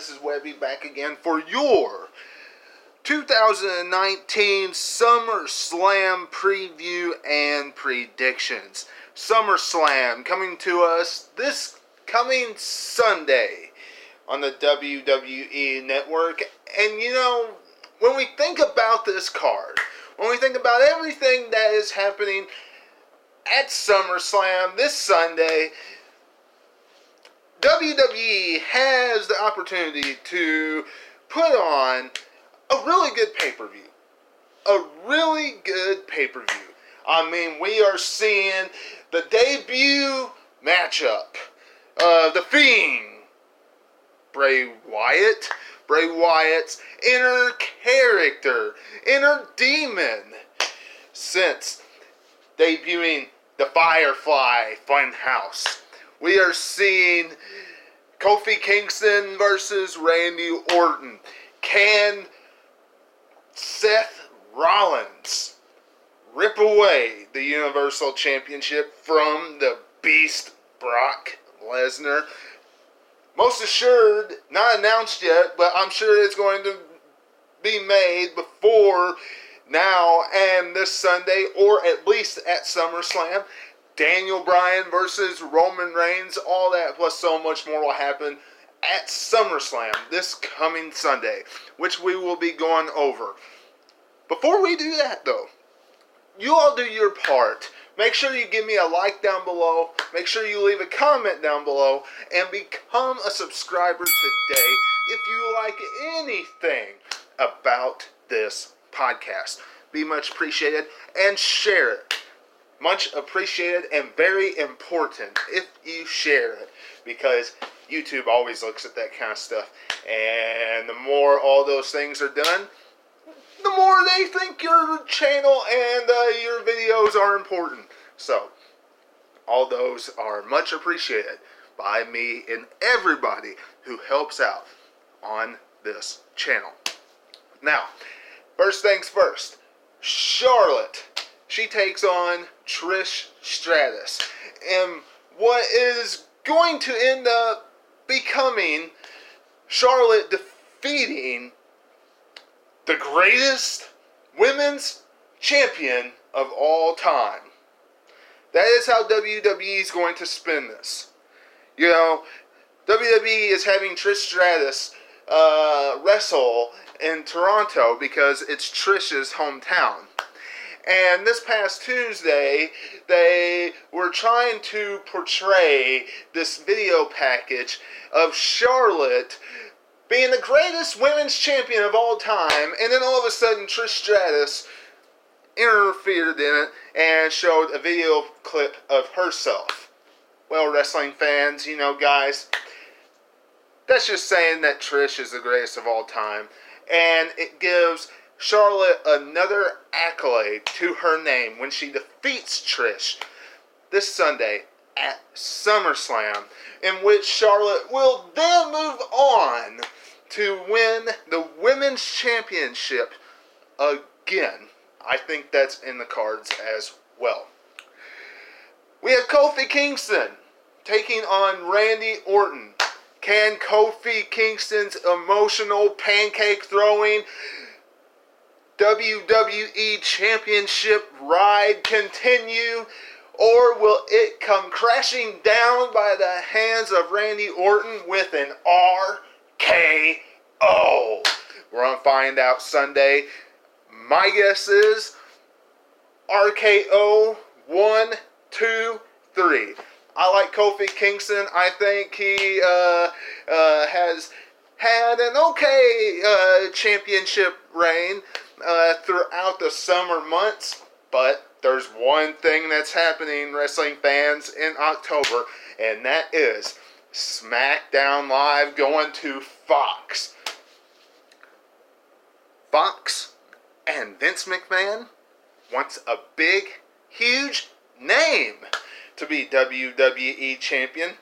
This is Webby back again for your 2019 SummerSlam preview and predictions. SummerSlam coming to us this coming Sunday on the WWE Network. And you know, when we think about this card, when we think about everything that is happening at SummerSlam this Sunday, WWE has the opportunity to put on a really good pay-per-view. A really good pay-per-view. I mean, we are seeing the debut matchup of The Fiend, Bray Wyatt. Bray Wyatt's inner character, inner demon, since debuting the Firefly Funhouse. We are seeing Kofi Kingston versus Randy Orton. Can Seth Rollins rip away the Universal Championship from the Beast Brock Lesnar? Most assured, not announced yet, but I'm sure it's going to be made before now and this Sunday, or at least at SummerSlam. Daniel Bryan versus Roman Reigns, all that plus so much more will happen at SummerSlam this coming Sunday, which we will be going over. Before we do that though, you all do your part. Make sure you give me a like down below, make sure you leave a comment down below, and become a subscriber today if you like anything about this podcast. Be much appreciated, and share it. Much appreciated and very important if you share it, because YouTube always looks at that kind of stuff, and the more all those things are done, the more they think your channel and your videos are important. So, all those are much appreciated by me and everybody who helps out on this channel. Now, first things first, Charlotte. She takes on Trish Stratus. And what is going to end up becoming Charlotte defeating the greatest women's champion of all time. That is how WWE is going to spin this. You know, WWE is having Trish Stratus wrestle in Toronto because it's Trish's hometown. And this past Tuesday, they were trying to portray this video package of Charlotte being the greatest women's champion of all time, and then all of a sudden Trish Stratus interfered in it and showed a video clip of herself. Well, wrestling fans, you know, guys, that's just saying that Trish is the greatest of all time, and it gives Charlotte another accolade to her name when she defeats Trish this Sunday at SummerSlam, in which Charlotte will then move on to win the Women's Championship again. I think that's in the cards as well. We have Kofi Kingston taking on Randy Orton. Can Kofi Kingston's emotional pancake throwing WWE Championship ride continue, or will it come crashing down by the hands of Randy Orton with an RKO? We're going to find out Sunday. My guess is RKO 1, 2, 3. I like Kofi Kingston. I think he has had an okay championship reign throughout the summer months, but there's one thing that's happening, wrestling fans, in October, and that is SmackDown Live going to Fox. Fox and Vince McMahon wants a big, huge name to be WWE champion.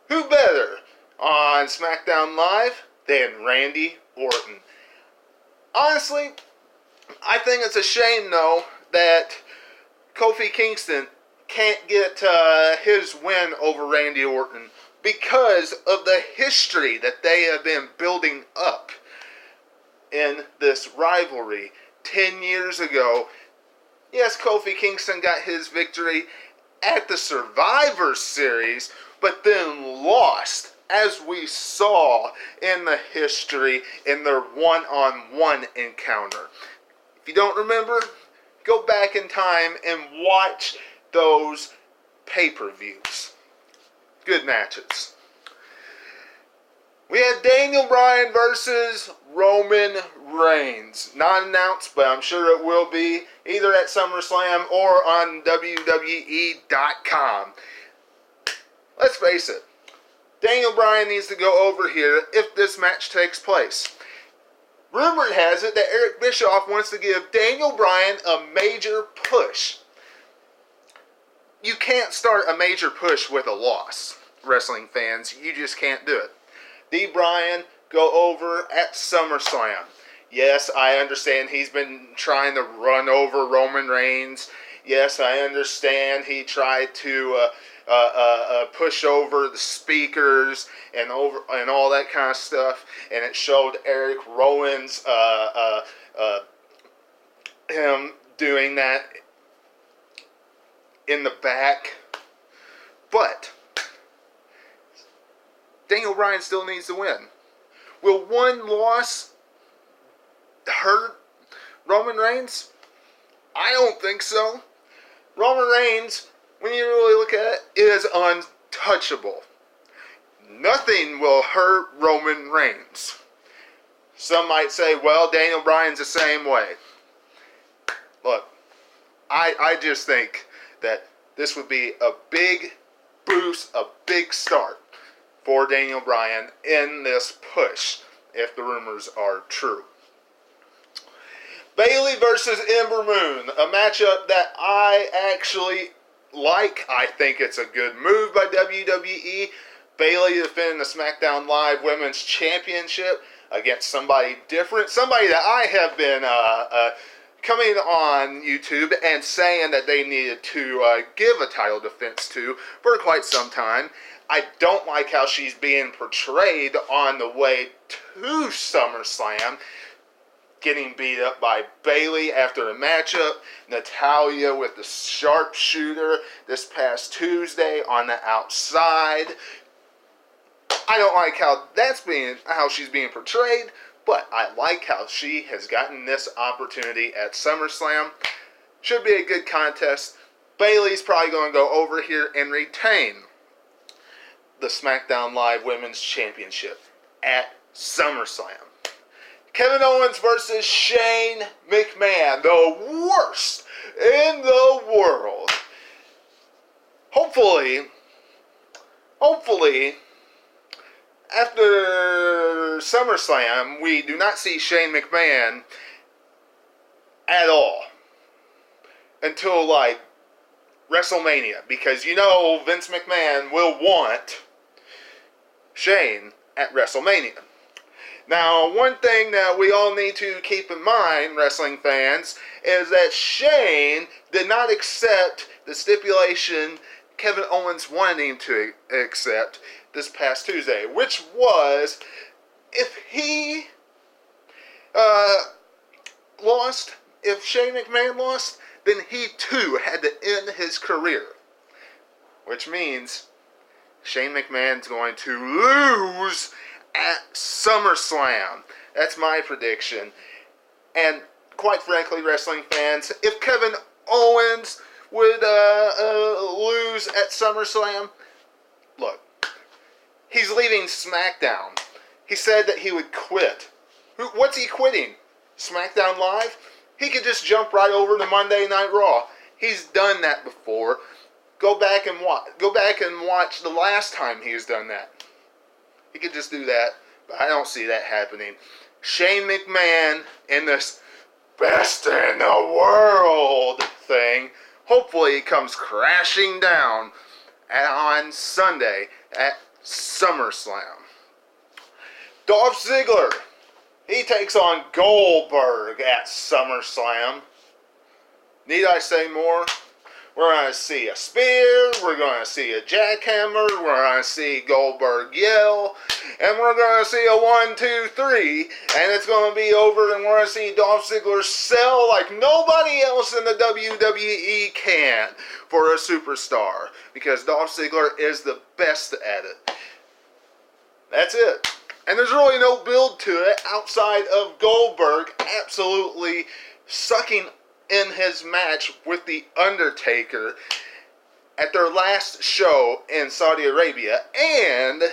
Who better on SmackDown Live than Randy Orton? Honestly, I think it's a shame, though, that Kofi Kingston can't get his win over Randy Orton because of the history that they have been building up in this rivalry. 10 years ago, yes, Kofi Kingston got his victory at the Survivor Series, but then lost, as we saw in the history in their one-on-one encounter. If you don't remember, go back in time and watch those pay-per-views. Good matches. We had Daniel Bryan versus Roman Reigns. Not announced, but I'm sure it will be either at SummerSlam or on WWE.com. Let's face it, Daniel Bryan needs to go over here if this match takes place. Rumor has it that Eric Bischoff wants to give Daniel Bryan a major push. You can't start a major push with a loss, wrestling fans. You just can't do it. D. Bryan, go over at SummerSlam. Yes, I understand he's been trying to run over Roman Reigns. Yes, I understand he tried to push over the speakers and all that kind of stuff, and it showed Eric Rollins him doing that in the back. But Daniel Bryan still needs to win. Will one loss hurt Roman Reigns? I don't think so. Roman Reigns, when you really look at it, is untouchable. Nothing will hurt Roman Reigns. Some might say, well, Daniel Bryan's the same way. Look, I just think that this would be a big boost, a big start for Daniel Bryan in this push, if the rumors are true. Bayley versus Ember Moon, a matchup that I actually like. I think it's a good move by WWE. Bayley defending the SmackDown Live Women's Championship against somebody different. Somebody that I have been coming on YouTube and saying that they needed to give a title defense to for quite some time. I don't like how she's being portrayed on the way to SummerSlam, getting beat up by Bayley after a matchup. Natalya with the sharpshooter this past Tuesday on the outside. I don't like how she's being portrayed, but I like how she has gotten this opportunity at SummerSlam. Should be a good contest. Bayley's probably going to go over here and retain the SmackDown Live Women's Championship at SummerSlam. Kevin Owens versus Shane McMahon, the worst in the world. Hopefully, after SummerSlam, we do not see Shane McMahon at all until, like, WrestleMania, because you know Vince McMahon will want Shane at WrestleMania. Now, one thing that we all need to keep in mind, wrestling fans, is that Shane did not accept the stipulation Kevin Owens wanted him to accept this past Tuesday, which was if he lost, if Shane McMahon lost, then he too had to end his career. Which means Shane McMahon's going to lose at SummerSlam. That's my prediction. And quite frankly, wrestling fans, if Kevin Owens would lose at SummerSlam, look, he's leaving SmackDown. He said that he would quit. What's he quitting? SmackDown Live? He could just jump right over to Monday Night Raw. He's done that before. Go back and watch the last time he's done that. He could just do that, but I don't see that happening. Shane McMahon in this best in the world thing, hopefully it comes crashing down on Sunday at SummerSlam. Dolph Ziggler, he takes on Goldberg at SummerSlam. Need I say more? We're going to see a spear. We're going to see a jackhammer. We're going to see Goldberg yell. And we're going to see a 1, 2, 3. And it's going to be over. And we're going to see Dolph Ziggler sell like nobody else in the WWE can for a superstar. Because Dolph Ziggler is the best at it. That's it. And there's really no build to it outside of Goldberg absolutely sucking in his match with The Undertaker at their last show in Saudi Arabia, and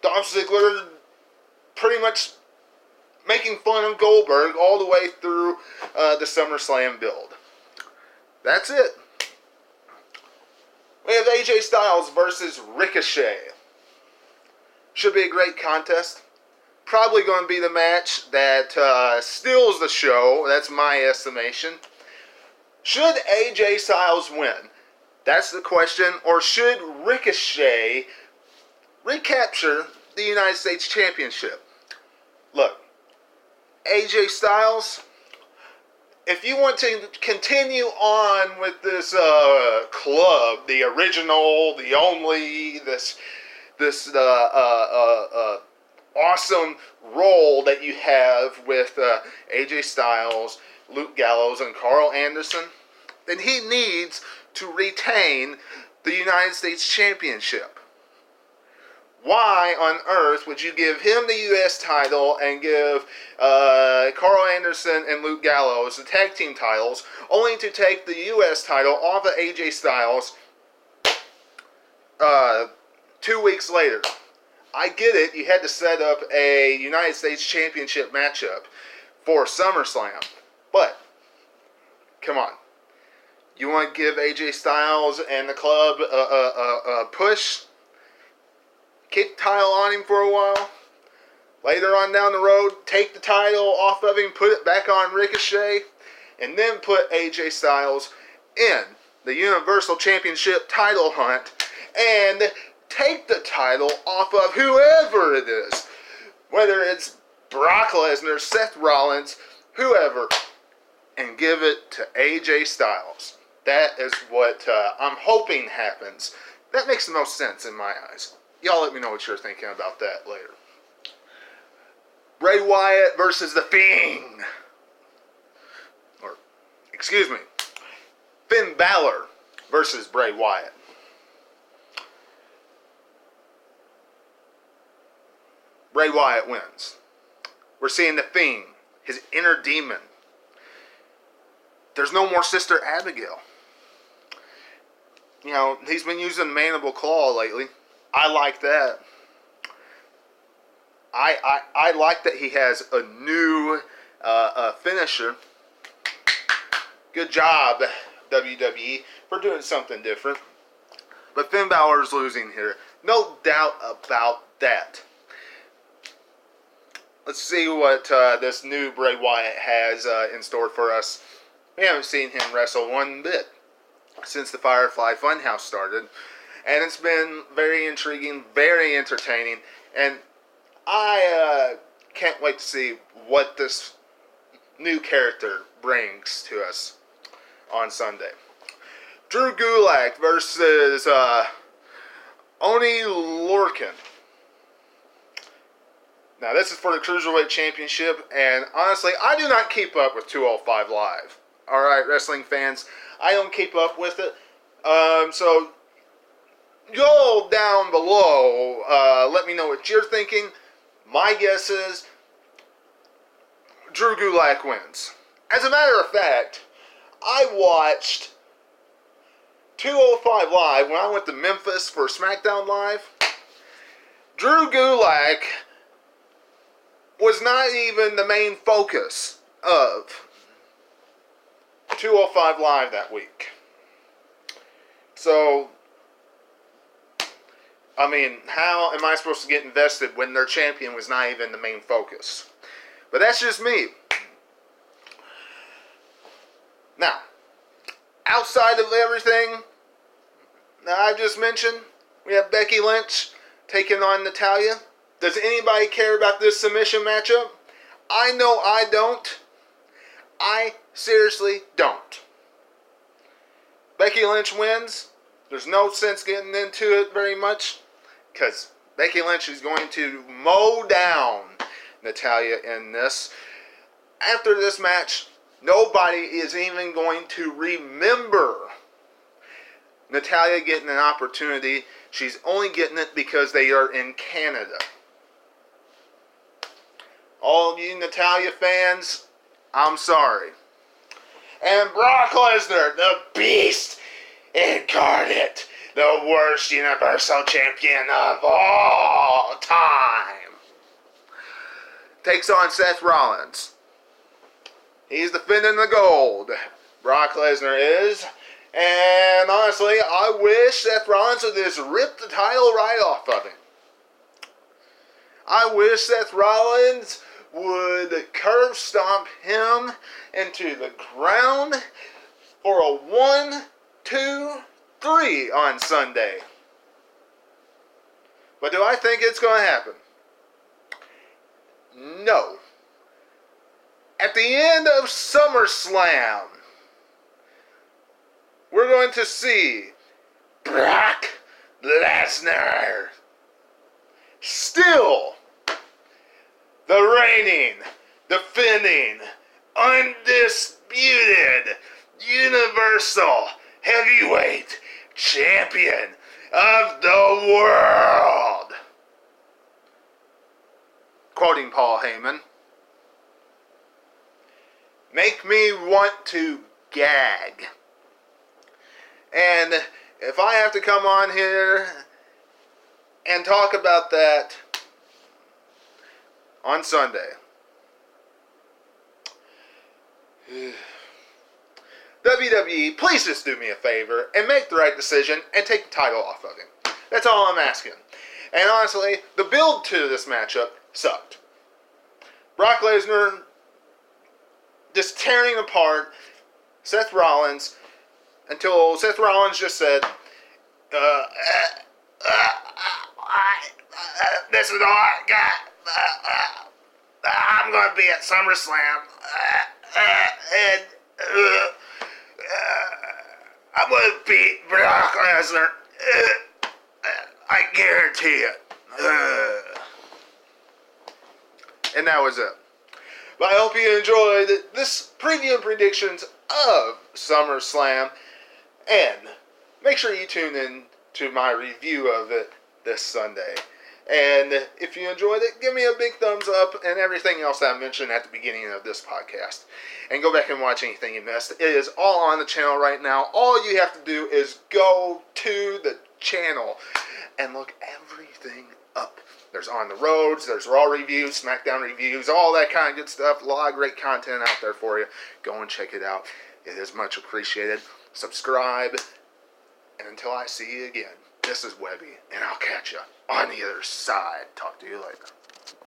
Dolph Ziggler pretty much making fun of Goldberg all the way through the SummerSlam build. That's it. We have AJ Styles versus Ricochet. Should be a great contest. Probably going to be the match that steals the show. That's my estimation. Should AJ Styles win? That's the question. Or should Ricochet recapture the United States Championship? Look, AJ Styles, if you want to continue on with this club, the original, the only, this awesome role that you have with AJ Styles, Luke Gallows, and Carl Anderson, then he needs to retain the United States Championship. Why on earth would you give him the U.S. title and give Carl Anderson and Luke Gallows the tag team titles, only to take the U.S. title off of AJ Styles 2 weeks later? I get it, you had to set up a United States Championship matchup for SummerSlam, but come on. You want to give AJ Styles and the club a push? Keep the title on him for a while. Later on down the road, take the title off of him, put it back on Ricochet, and then put AJ Styles in the Universal Championship title hunt and take the title off of whoever it is. Whether it's Brock Lesnar, Seth Rollins, whoever, and give it to AJ Styles. That is what I'm hoping happens. That makes the most sense in my eyes. Y'all let me know what you're thinking about that later. Bray Wyatt versus The Fiend. Or, excuse me, Finn Balor versus Bray Wyatt. Bray Wyatt wins. We're seeing The Fiend, his inner demon. There's no more Sister Abigail. You know, he's been using the mandible claw lately. I like that. I like that he has a new finisher. Good job, WWE, for doing something different. But Finn Balor's losing here. No doubt about that. Let's see what this new Bray Wyatt has in store for us. We haven't seen him wrestle one bit since the Firefly Funhouse started. And it's been very intriguing, very entertaining. And I can't wait to see what this new character brings to us on Sunday. Drew Gulak versus Oni Lorcan. Now, this is for the Cruiserweight Championship, and honestly, I do not keep up with 205 Live. Alright, wrestling fans, I don't keep up with it. So, go down below, let me know what you're thinking. My guess is Drew Gulak wins. As a matter of fact, I watched 205 Live when I went to Memphis for SmackDown Live. Drew Gulak was not even the main focus of 205 Live that week. So, I mean, how am I supposed to get invested when their champion was not even the main focus? But that's just me. Now, outside of everything that I've just mentioned, we have Becky Lynch taking on Natalya. Does anybody care about this submission matchup? I know I don't. I seriously don't. Becky Lynch wins. There's no sense getting into it very much because Becky Lynch is going to mow down Natalya in this. After this match, nobody is even going to remember Natalya getting an opportunity. She's only getting it because they are in Canada. All of you Natalya fans, I'm sorry. And Brock Lesnar, the Beast incarnate, the worst Universal Champion of all time, takes on Seth Rollins. He's defending the gold. Brock Lesnar is. And honestly, I wish Seth Rollins would just rip the title right off of him. I wish Seth Rollins would curb stomp him into the ground for a 1, 2, 3 on Sunday. But do I think it's going to happen? No. At the end of SummerSlam, we're going to see Brock Lesnar, still the reigning, defending, undisputed Universal Heavyweight Champion of the world. Quoting Paul Heyman, make me want to gag. And if I have to come on here and talk about that on Sunday, WWE, please just do me a favor and make the right decision and take the title off of him. That's all I'm asking. And honestly, the build to this matchup sucked. Brock Lesnar just tearing apart Seth Rollins until Seth Rollins just said, this is all I got. I'm going to be at SummerSlam. And I'm going to beat Brock Lesnar. I guarantee it. And that was it. But I hope you enjoyed this preview and predictions of SummerSlam. And make sure you tune in to my review of it this Sunday. And if you enjoyed it, give me a big thumbs up and everything else that I mentioned at the beginning of this podcast. And go back and watch anything you missed. It is all on the channel right now. All you have to do is go to the channel and look everything up. There's On the Roads, there's Raw reviews, SmackDown reviews, all that kind of good stuff. A lot of great content out there for you. Go and check it out. It is much appreciated. Subscribe. And until I see you again, this is Webby, and I'll catch you on the other side. Talk to you later.